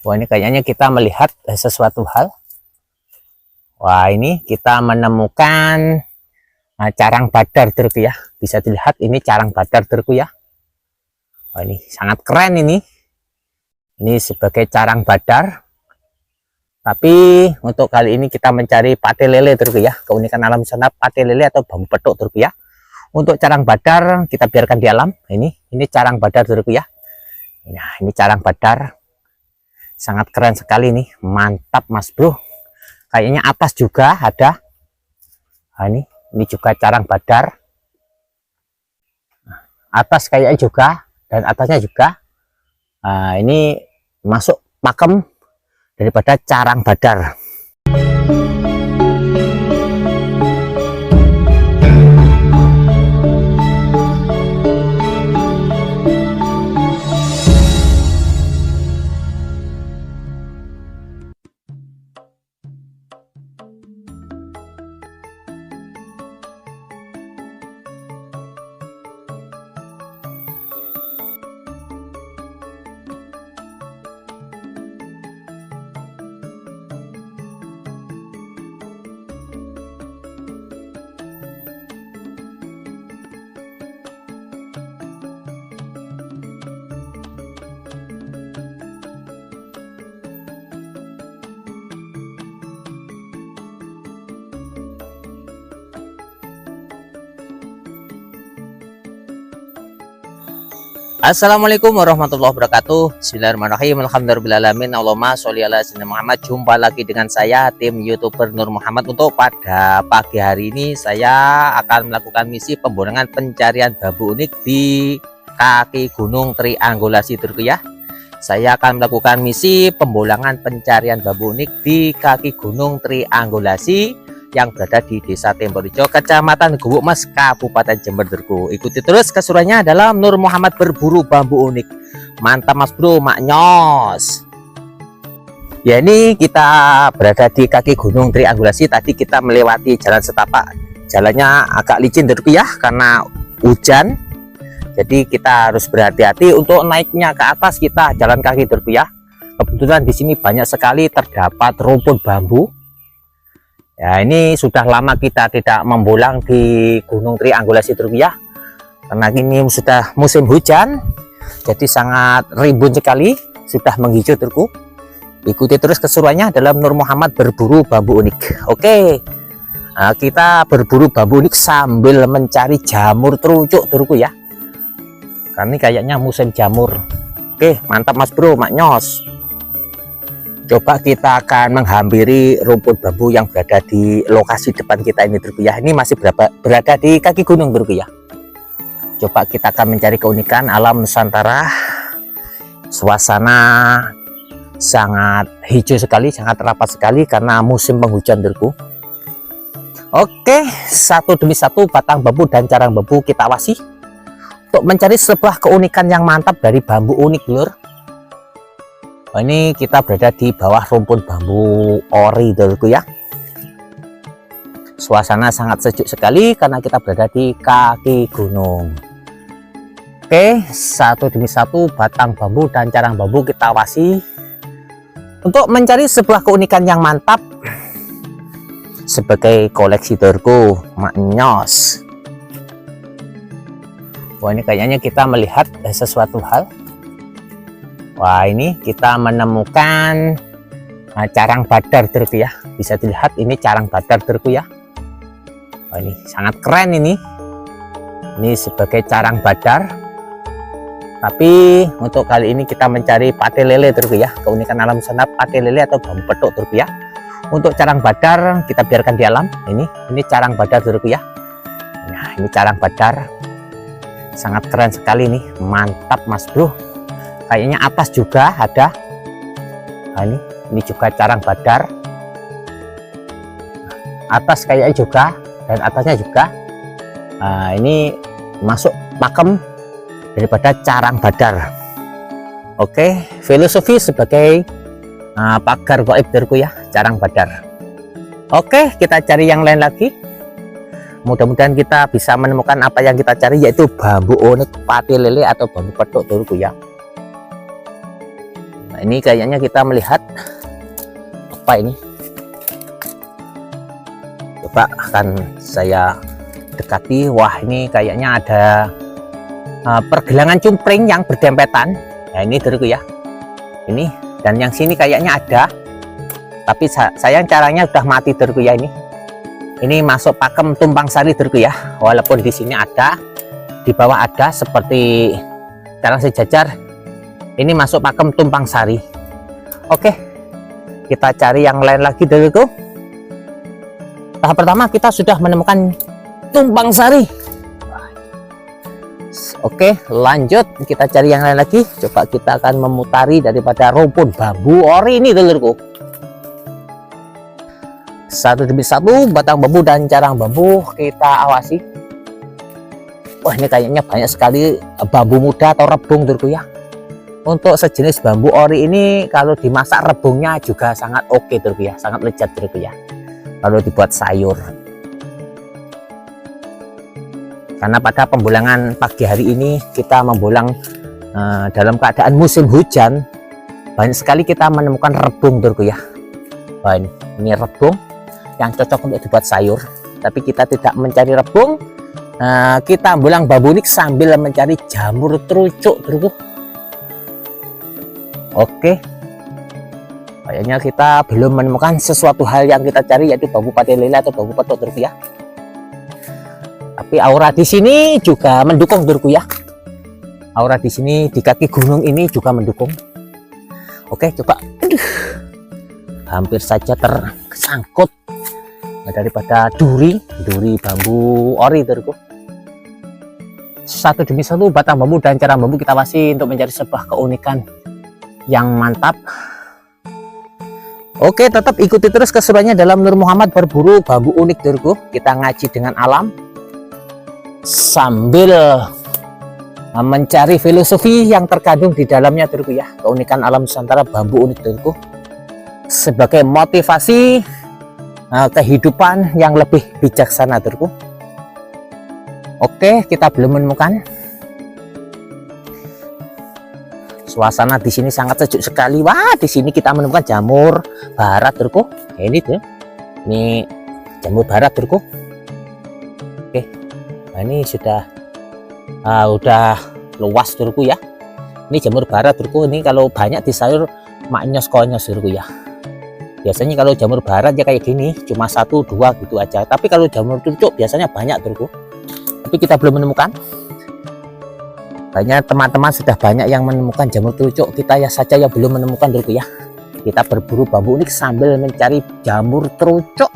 Wah, ini kayaknya kita melihat sesuatu hal. Wah, ini kita menemukan carang badar terku ya. Bisa dilihat ini carang badar terku ya. Wah, ini sangat keren ini. Ini sebagai carang badar. Tapi untuk kali ini kita mencari pate lele terku ya. Keunikan alam sana pate lele atau bambu petuk terku ya. Untuk carang badar kita biarkan di alam. Ini carang badar terku ya. Nah, ini carang badar. Sangat keren sekali nih, mantap mas bro. Kayaknya atas juga ada. Nah, ini juga carang badar. Atas kayaknya juga, dan atasnya juga. Nah, ini masuk pakem daripada carang badar. Assalamualaikum warahmatullahi wabarakatuh. Bismillahirrahmanirrahim. Alhamdulillahirrahmanirrahim. Allahumma sholli ala sayyidina Muhammad. Jumpa lagi dengan saya, tim YouTuber Nur Muhammad. Untuk pada pagi hari ini saya akan melakukan misi pemborangan pencarian bambu unik di kaki gunung Triangulasi Turki ya. Saya akan melakukan misi pemborangan pencarian bambu unik di kaki gunung Triangulasi yang berada di Desa Temporijo, Kecamatan Gubuk Mas, Kabupaten Jember Turku. Ikuti terus keseruannya dalam Nur Muhammad berburu bambu unik. Mantap mas bro, maknyos. Ya, ini kita berada di kaki gunung Triangulasi. Tadi kita melewati jalan setapak. Jalannya agak licin Turku ya, karena hujan. Jadi kita harus berhati-hati untuk naiknya ke atas. Kita jalan kaki Turku ya. Kebetulan di sini banyak sekali terdapat rumput bambu. Ya, ini sudah lama kita tidak membolang di Gunung Triangulasi Turki ya, karena ini sudah musim hujan, jadi sangat rimbun sekali, sudah menghijau Turku. Ikuti terus keseruannya dalam Nur Muhammad berburu bambu unik. Oke, nah, kita berburu bambu unik sambil mencari jamur terucuk Turku ya, karena ini kayaknya musim jamur. Oke, mantap mas bro, maknyos. Coba kita akan menghampiri rumput bambu yang berada di lokasi depan kita ini Turki ya. Ini masih berada di kaki gunung Turki ya. Coba kita akan mencari keunikan alam Nusantara. Suasana sangat hijau sekali, sangat rapat sekali karena musim penghujan Turki. Oke, satu demi satu batang bambu dan carang bambu kita awasi untuk mencari sebuah keunikan yang mantap dari bambu unik lur. Oh, ini kita berada di bawah rumput bambu ori dulu ya. Suasana sangat sejuk sekali karena kita berada di kaki gunung. Oke, satu demi satu batang bambu dan carang bambu kita awasi untuk mencari sebuah keunikan yang mantap sebagai koleksi Turku, maknyos. Wah, ini kayaknya kita melihat sesuatu hal. Wah, ini kita menemukan carang badar Turki ya. Bisa dilihat ini carang badar Turki ya. Wah, ini sangat keren ini. Ini sebagai carang badar. Tapi untuk kali ini kita mencari pate lele Turki ya. Keunikan alam sana pate lele atau bambu petuk Turki ya. Untuk carang badar kita biarkan di alam. Ini carang badar Turki ya. Nah, ini carang badar. Sangat keren sekali nih. Mantap mas bro. Kayaknya atas juga ada. Nah, ini juga carang badar. Atas kayaknya juga, dan atasnya juga. Nah, ini masuk pakem daripada carang badar. Oke, filosofi sebagai pagar gaib Turku ya, carang badar. Oke, kita cari yang lain lagi. Mudah-mudahan kita bisa menemukan apa yang kita cari, yaitu bambu unik pate lele atau bambu petuk Turku ya. Nah, ini kayaknya kita melihat apa ini. Coba akan saya dekati. Wah, ini kayaknya ada pergelangan cungkring yang berdempetan. Nah, ini dulurku ya. Ini, dan yang sini kayaknya ada. Tapi sayang caranya sudah mati dulurku ya ini. Ini masuk pakem tumpang sari dulurku ya. Walaupun di sini ada, di bawah ada seperti carang sejajar. Ini masuk pakem tumpang sari. Oke, kita cari yang lain lagi dulurku. Tahap pertama kita sudah menemukan tumpang sari. Oke, lanjut kita cari yang lain lagi. Coba kita akan memutari daripada rumpun bambu ori ini dulurku. Satu demi satu batang bambu dan carang bambu kita awasi. Wah, ini kayaknya banyak sekali bambu muda atau rebung dulurku ya. Untuk sejenis bambu ori ini kalau dimasak rebungnya juga sangat oke dulurku ya, sangat lezat dulurku ya. Kalau dibuat sayur. Karena pada pembulangan pagi hari ini kita membulang dalam keadaan musim hujan, banyak sekali kita menemukan rebung dulurku ya. Wah, ini rebung yang cocok untuk dibuat sayur. Tapi kita tidak mencari rebung, kita membulang bambu unik sambil mencari jamur trucuk dulurku. Oke, kayaknya kita belum menemukan sesuatu hal yang kita cari, yaitu bambu pati lele atau bambu petok dulurku ya. Tapi aura di sini juga mendukung dulurku ya. Aura di sini di kaki gunung ini juga mendukung. Oke, coba. Aduh, hampir saja tersangkut daripada duri bambu ori dulurku. Satu demi satu batang bambu dan carang bambu kita awasi untuk mencari sebuah keunikan yang mantap. Oke, tetap ikuti terus keseruannya dalam Nur Muhammad berburu bambu unik dulurku. Kita ngaji dengan alam sambil mencari filosofi yang terkandung di dalamnya dulurku ya. Keunikan alam Nusantara bambu unik dulurku sebagai motivasi kehidupan yang lebih bijaksana dulurku. Oke, kita belum menemukan. Suasana di sini sangat sejuk sekali. Wah, di sini kita menemukan jamur barat dulurku. Ini tuh. Ini jamur barat dulurku. Oke. Nah, ini sudah udah luas dulurku ya. Ini jamur barat dulurku. Ini kalau banyak di sayur maknyos konyos dulurku ya. Biasanya kalau jamur barat ya kayak gini, cuma 1 2 gitu aja. Tapi kalau jamur trucuk biasanya banyak dulurku. Tapi kita belum menemukan. Banyak teman-teman sudah banyak yang menemukan jamur trucuk, kita ya saja yang belum menemukan dulurku ya. Kita berburu bambu unik sambil mencari jamur trucuk.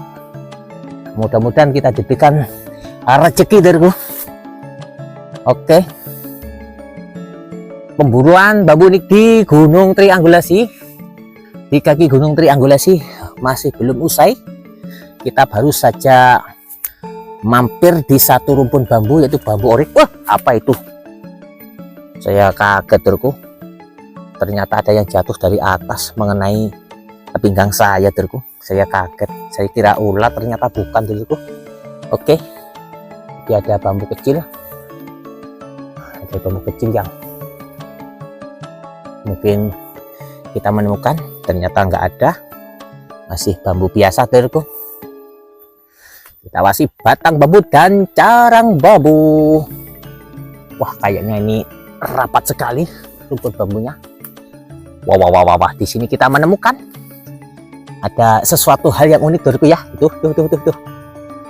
Mudah-mudahan kita diberikan rezeki dulurku. Oke, pemburuan bambu unik di Gunung Triangulasi, di kaki Gunung Triangulasi masih belum usai. Kita baru saja mampir di satu rumpun bambu, yaitu bambu ori. Wah, apa itu? Saya kaget dulurku, ternyata ada yang jatuh dari atas mengenai pinggang saya dulurku. Saya kaget, saya kira ular, ternyata bukan dulurku. Oke, ini ada bambu kecil, yang mungkin kita menemukan, ternyata nggak ada, masih bambu biasa dulurku. Kita awasi batang bambu dan carang bambu. Wah, kayaknya ini rapat sekali rumput bambunya. Wah, di sini kita menemukan ada sesuatu hal yang unik dulurku ya. Tuh.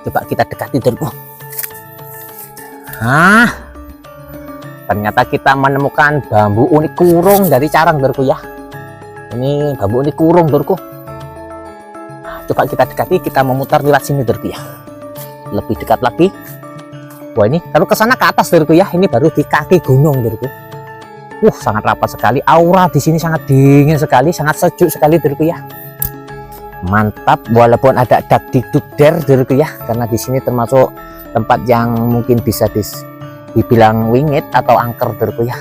Coba kita dekati dulurku. Ternyata kita menemukan bambu unik kurung dari carang dulurku ya. Ini bambu unik kurung dulurku. Coba kita dekati, kita memutar lewat sini dulurku ya. Lebih dekat lagi. Wah, ini kalau ke sana ke atas dulurku ya, ini baru di kaki gunung dulurku. Sangat rapat sekali. Aura di sini sangat dingin sekali, sangat sejuk sekali dulurku ya. Mantap, walaupun ada dakdikdukder dulurku ya, karena di sini termasuk tempat yang mungkin bisa dibilang wingit atau angker dulurku ya.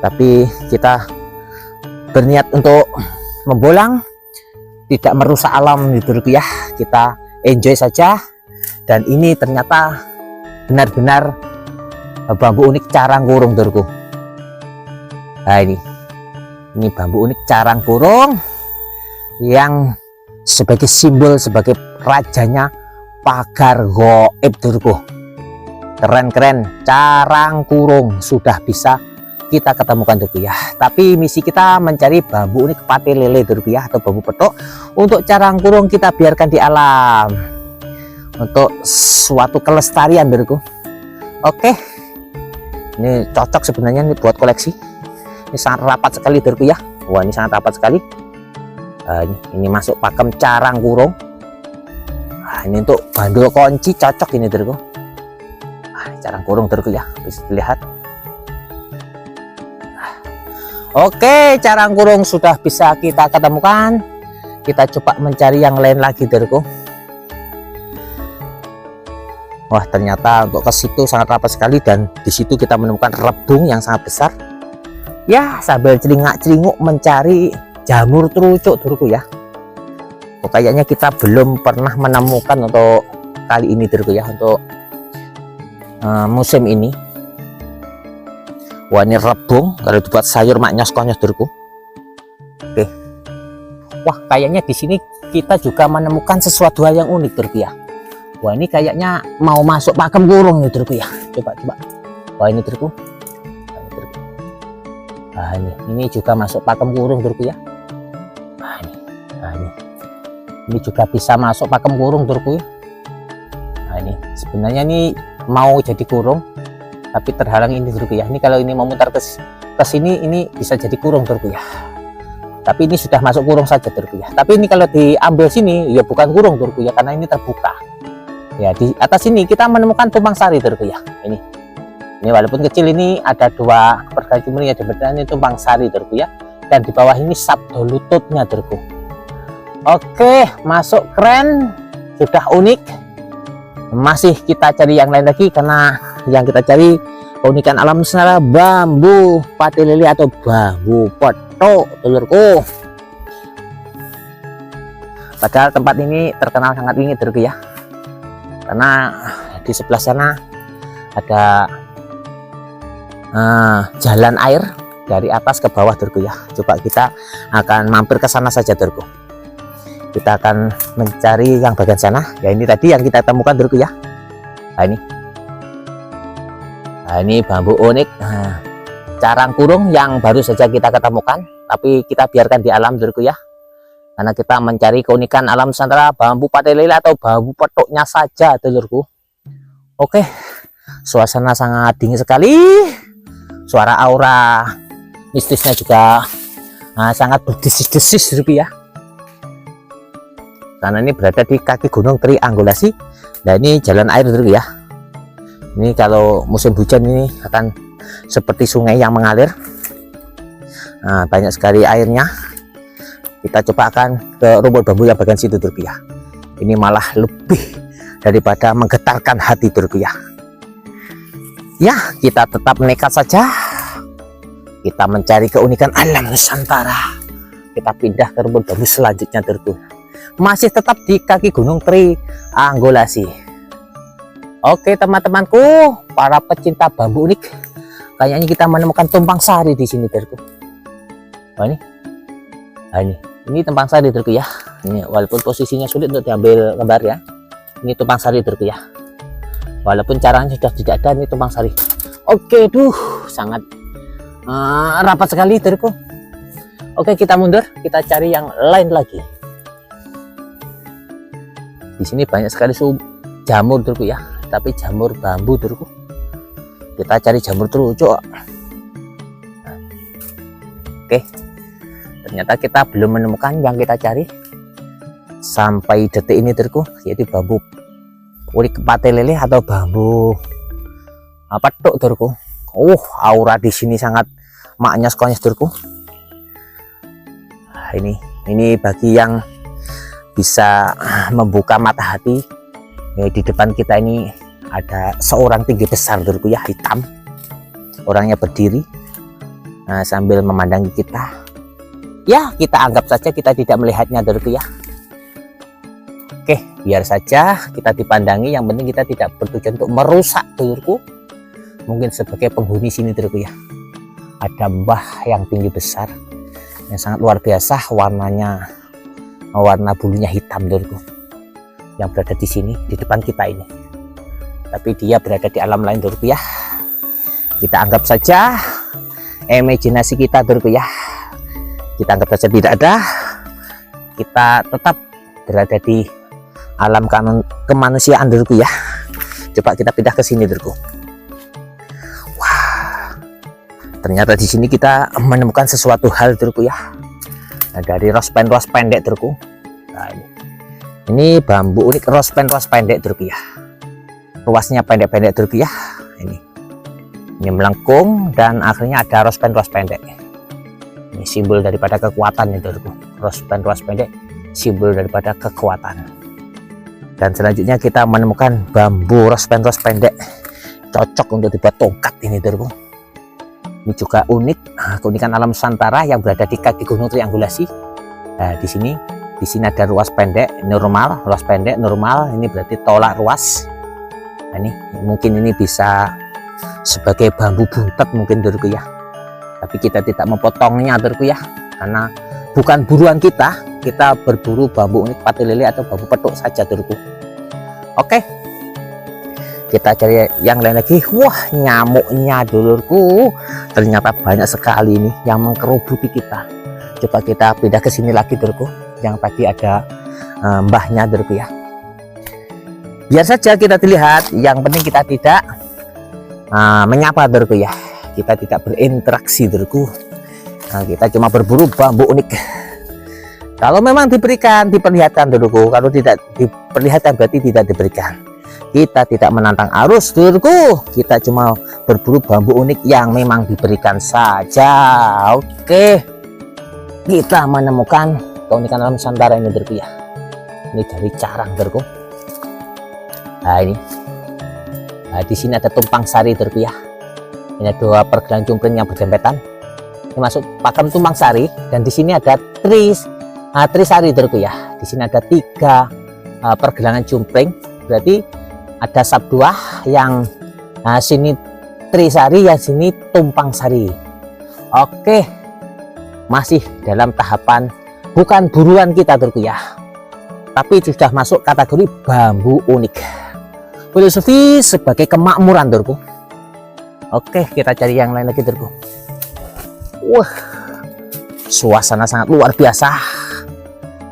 Tapi kita berniat untuk membolang, tidak merusak alam dulurku ya. Kita enjoy saja. Dan ini ternyata benar-benar bambu unik carang kurung dulurku. Nah, ini Ini bambu unik carang kurung yang sebagai simbol, sebagai rajanya pagar goib dulurku. Keren-keren, carang kurung sudah bisa kita ketemukan dulurku ya. Tapi misi kita mencari bambu unik pati lele dulurku ya, atau bambu petok. Untuk carang kurung kita biarkan di alam untuk suatu kelestarian dulurku. Oke, ini cocok sebenarnya ini buat koleksi. Ini sangat rapat sekali dulurku ya. Wah, ini sangat rapat sekali. Ini masuk pakem carang kurung. Ini untuk bandul kunci cocok ini dulurku. Carang kurung dulurku ya, bisa dilihat. Oke, carang kurung sudah bisa kita ketemukan. Kita coba mencari yang lain lagi dulurku. Wah, ternyata untuk ke situ sangat rapat sekali, dan di situ kita menemukan rebung yang sangat besar. Ya, sambil celingak-celinguk mencari jamur terucuk dulurku ya. Oh, kayaknya kita belum pernah menemukan untuk kali ini dulurku ya, untuk musim ini. Wah, ini rebung kalau dibuat sayur maknyos-konyos dulurku. Oke. Wah, kayaknya di sini kita juga menemukan sesuatu hal yang unik dulurku ya. Wah, ini kayaknya mau masuk pakem kurung nih dulurku ya. Coba. Wah, ini dulurku. Nah, ini juga masuk pakem kurung dulurku ya. Nah, ini juga bisa masuk pakem kurung dulurku ya. Nah, ini sebenarnya ini mau jadi kurung, tapi terhalang ini dulurku ya. Ini kalau ini memutar ke sini, ini bisa jadi kurung dulurku ya. Tapi ini sudah masuk kurung saja dulurku ya. Tapi ini kalau diambil sini ya bukan kurung dulurku ya, karena ini terbuka. Ya, di atas ini kita menemukan tumpang sari dulurku ya. Ini walaupun kecil, ini ada dua pergantian ya, ini tumpang sari dulurku ya. Dan di bawah ini sabdo lututnya dulurku. Oke, masuk, keren, sudah unik. Masih kita cari yang lain lagi, karena yang kita cari keunikan alam Nusantara bambu pati lele atau bambu petok dulurku. Padahal tempat ini terkenal sangat dingin dulurku ya, karena di sebelah sana ada jalan air dari atas ke bawah dulurku ya. Coba kita akan mampir ke sana saja dulurku. Kita akan mencari yang bagian sana ya. Ini tadi yang kita temukan dulurku ya. Nah, ini bambu unik carang kurung yang baru saja kita ketemukan, tapi kita biarkan di alam dulurku ya, karena kita mencari keunikan alam Nusantara bambu pati lele atau bambu petoknya saja dulurku. Oke, suasana sangat dingin sekali. Suara aura mistisnya juga sangat berdesis-desis dulurku ya. Karena ini berada di kaki Gunung Triangulasi. Nah, ini jalan air dulurku ya. Ini kalau musim hujan ini akan seperti sungai yang mengalir. Nah, banyak sekali airnya. Kita coba akan ke rumput bambu yang bagian situ dulurku ya. Ini malah lebih daripada menggetarkan hati dulurku ya. Ya, kita tetap nekat saja. Kita mencari keunikan alam Nusantara. Kita pindah ke rumput bambu selanjutnya dulurku. Masih tetap di kaki Gunung Triangulasi. Oke teman-temanku, para pecinta bambu unik, kayaknya kita menemukan tumpang sari di sini dulurku. Nah, ini tumpang sari dulurku ya. Ini walaupun posisinya sulit untuk diambil gambar ya. Ini tumpang sari dulurku ya. Walaupun caranya sudah tidak ada, ini tumpang sari. Oke, sangat rapat sekali dulurku. Oke, kita mundur, kita cari yang lain lagi. Di sini banyak sekali jamur dulurku ya, tapi jamur bambu dulurku. Kita cari jamur terucuk. Oke, ternyata kita belum menemukan yang kita cari sampai detik ini dulurku, yaitu bambu unik pati lele atau bambu petok dulurku. Aura di sini sangat maknyos-konyos dulurku. Ini bagi yang bisa membuka mata hati. Di depan kita ini ada seorang tinggi besar dulurku ya, hitam. Orangnya berdiri sambil memandangi kita. Ya, kita anggap saja kita tidak melihatnya dulurku ya. Oke, biar saja kita dipandangi, yang penting kita tidak bertujuan untuk merusak dulurku. Mungkin sebagai penghuni sini dulurku ya. Ada mbah yang tinggi besar, yang sangat luar biasa, warnanya warna bulunya hitam dulurku, yang berada di sini di depan kita ini. Tapi dia berada di alam lain dulurku ya. Kita anggap saja imajinasi kita dulurku ya. Kita anggap saja tidak ada. Kita tetap berada di alam kemanusiaan dulurku ya. Coba kita pindah ke sini dulurku. Wah, ternyata di sini kita menemukan sesuatu hal dulurku ya. Nah, dari rospen pendek dulurku. Nah, ini bambu unik rospen pendek dulurku ya. Ruasnya pendek-pendek dulurku ya. Ini melengkung dan akhirnya ada rospen pendek. Ini simbol daripada kekuatan itu dulurku. Rospen pendek simbol daripada kekuatan. Dan selanjutnya kita menemukan bambu rospen pendek cocok untuk dibuat tongkat ini dulurku. Ini juga unik, keunikan alam Nusantara yang berada di kaki gunung triangulasi. Nah, di sini ada ruas pendek normal, ruas pendek normal, ini berarti tolak ruas. Nah, ini mungkin ini bisa sebagai bambu buntet mungkin dulurku ya. Tapi kita tidak memotongnya dulurku ya, karena bukan buruan kita berburu bambu unik pati lele atau bambu petuk saja dulurku. Oke, kita cari yang lain lagi. Wah, nyamuknya dulurku ternyata banyak sekali ini yang mengkerubuti kita. Coba kita pindah ke sini lagi dulurku, yang tadi ada mbahnya dulurku ya. Biar saja kita dilihat, yang penting kita tidak menyapa dulurku ya. Kita tidak berinteraksi dulurku. Nah, kita cuma berburu bambu unik. Kalau memang diberikan, diperlihatkan dulurku. Kalau tidak diperlihatkan berarti tidak diberikan. Kita tidak menantang arus dulurku. Kita cuma berburu bambu unik yang memang diberikan saja. Oke, kita menemukan keunikan alam Nusantara ini dulurku ya. Ini dari carang dulurku. Nah, ini. Nah, di sini ada tumpang sari dulurku ya. Ini ada dua pergelangan cungkring yang berdempetan. Ini masuk pakem tumpang sari, dan di sini ada trisari dulurku ya. Di sini ada 3 pergelangan cungkring, berarti ada sabduah yang sini trisari, yang sini tumpang sari. Oke, masih dalam tahapan bukan buruan kita dulurku ya, tapi sudah masuk kategori bambu unik. Filosofi sebagai kemakmuran dulurku. Oke, kita cari yang lain lagi dulurku. Wah, suasana sangat luar biasa.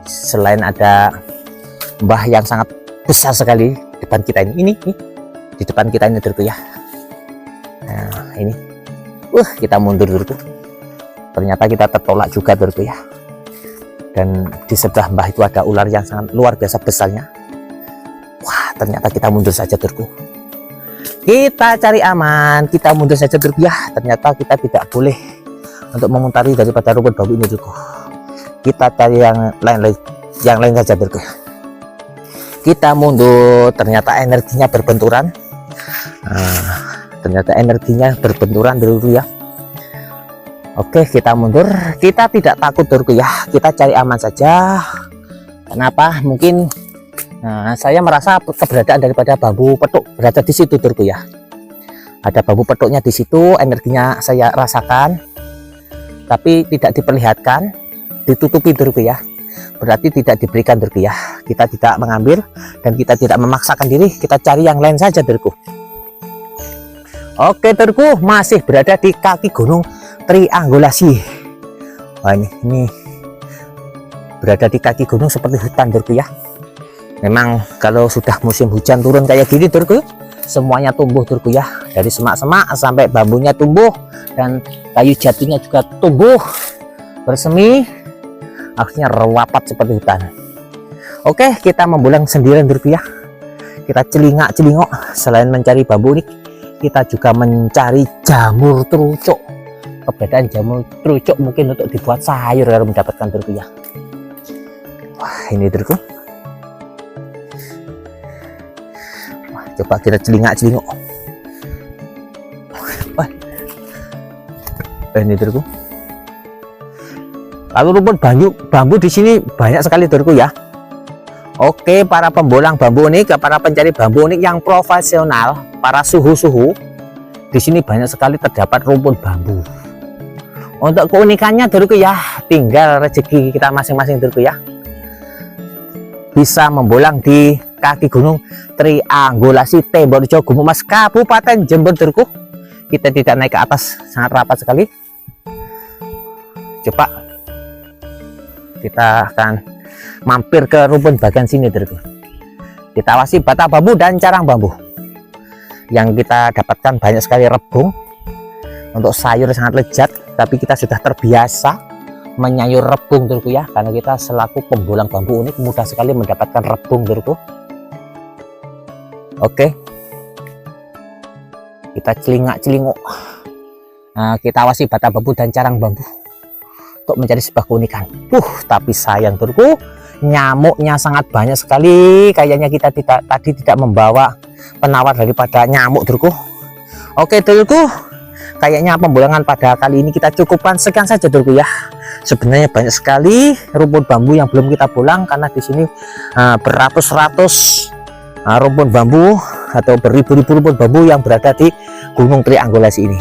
Selain ada mbah yang sangat besar sekali di depan kita ini di depan kita ini dulurku ya. Nah, ini. Kita mundur dulurku. Ternyata kita tertolak juga dulurku ya. Dan di sebelah mbah itu ada ular yang sangat luar biasa besarnya. Wah, ternyata kita mundur saja dulurku. Kita cari aman, kita mundur saja dulurku ya. Ternyata kita tidak boleh untuk mengontari daripada rumput bambu ini dulurku. Kita cari yang lain saja dulurku. Kita mundur, ternyata energinya berbenturan. Ternyata energinya berbenturan dulurku ya. Oke, kita mundur. Kita tidak takut dulurku ya. Kita cari aman saja. Kenapa? Mungkin saya merasa keberadaan daripada bambu petuk berada di situ dulurku ya. Ada bambu petuknya di situ, energinya saya rasakan, tapi tidak diperlihatkan, ditutupi dulurku ya. Berarti tidak diberikan dulurku ya. Kita tidak mengambil dan kita tidak memaksakan diri. Kita cari yang lain saja dulurku. Oke dulurku, masih berada di kaki gunung triangulasi. Wah, ini berada di kaki gunung seperti hutan dulurku ya. Memang kalau sudah musim hujan turun kayak gini dulurku, semuanya tumbuh dulurku ya. Dari semak-semak sampai bambunya tumbuh, dan kayu jatinya juga tumbuh bersemi, akhirnya rapat seperti hutan. Oke, kita membulang sendirian dulurku ya. Kita celingak-celingok. Selain mencari bambu unik, kita juga mencari jamur trucuk. Keberadaan jamur trucuk mungkin untuk dibuat sayur kalau mendapatkan dulurku ya. Wah, ini dulurku. Wah, coba kita celingak-celingok. Wah, ini dulurku. Lalu rumput bambu di sini banyak sekali dulurku ya. Oke, para pembolang bambu unik, para pencari bambu unik yang profesional, para suhu-suhu, di sini banyak sekali terdapat rumput bambu. Untuk keunikannya dulurku ya, tinggal rezeki kita masing-masing dulurku ya. Bisa membolang di kaki gunung Triangulasi Temborejo Gumumas Kabupaten Jember dulurku. Kita tidak naik ke atas, sangat rapat sekali. Coba kita akan mampir ke rumpun bagian sini dulurku. Kita awasi batang bambu dan carang bambu. Yang kita dapatkan banyak sekali rebung. Untuk sayur sangat lezat, tapi kita sudah terbiasa menyayur rebung dulurku ya, karena kita selaku pembolang bambu unik mudah sekali mendapatkan rebung dulurku. Oke, kita celingak-celinguk. Nah, kita awasi batang bambu dan carang bambu untuk mencari sebuah keunikan. Tapi sayang dulurku, nyamuknya sangat banyak sekali. Kayaknya kita tadi tidak membawa penawar daripada nyamuk dulurku. Oke dulurku, kayaknya pembolangan pada kali ini kita cukupkan sekian saja dulurku ya. Sebenarnya banyak sekali rumpun bambu yang belum kita bolang, karena di sini beratus-ratus rumpun bambu atau beribu-ribu rumpun bambu yang berada di Gunung Triangulasi ini,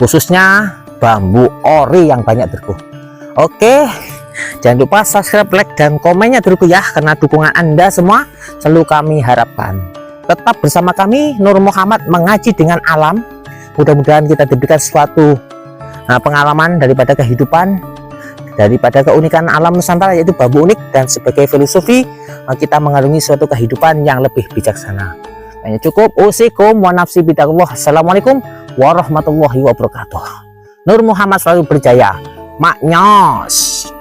khususnya bambu ori yang banyak dulurku. Oke, jangan lupa subscribe, like, dan komennya dulurku ya, karena dukungan Anda semua selalu kami harapkan. Tetap bersama kami Nur Muhammad mengaji dengan alam. Mudah-mudahan kita diberikan suatu pengalaman daripada kehidupan, daripada keunikan alam Nusantara, yaitu bambu unik, dan sebagai filosofi kita mengarungi suatu kehidupan yang lebih bijaksana. Hanya cukup. Usikum wa nafsi bidakullah. Assalamualaikum warahmatullahi wabarakatuh. Nur Muhammad selalu berjaya. Maknyos.